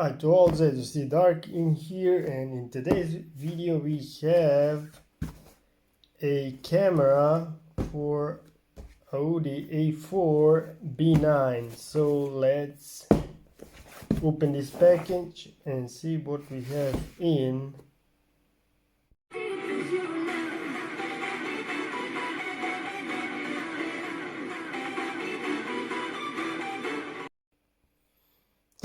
Hi to all, it's the Dark in here, and in today's video we have a camera for Audi A4 B9. So let's open this package and see what we have in.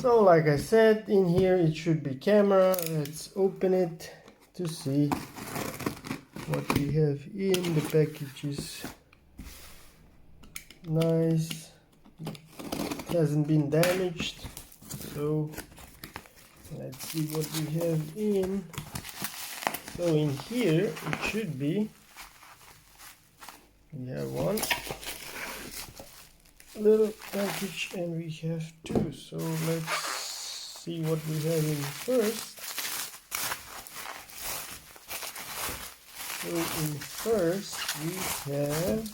So like I said, in here it should be camera. Let's open it to see what we have in. The package is nice, it hasn't been damaged, so let's see what we have in. So in here it should be, we have one little package and we have two. So let's see what we have in first. So in first we have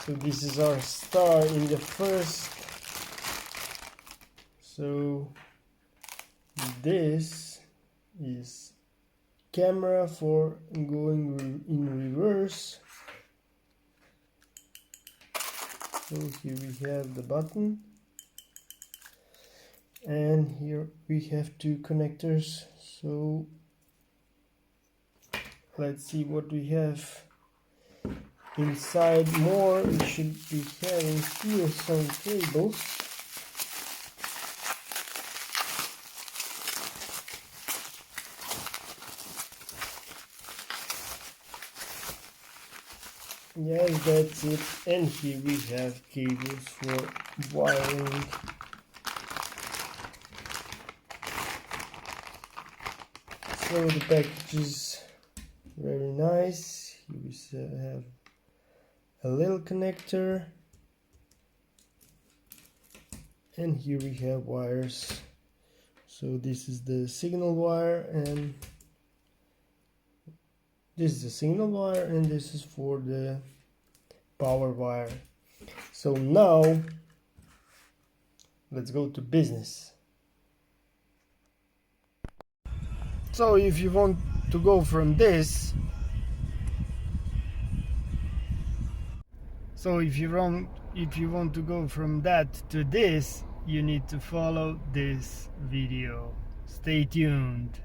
so this is our star in the first. So this is camera for going in reverse. So here we have the button, and here we have two connectors. So let's see what we have inside more. We should be having here some cables. Yes, that's it. And here we have cables for wiring. So the package is very nice. Here we have a little connector, and here we have wires. So this is the signal wire, and this is the signal wire, and this is for the power wire. So now let's go to business. So if you want to go from this, if you want to go from that to this, you need to follow this video. Stay tuned.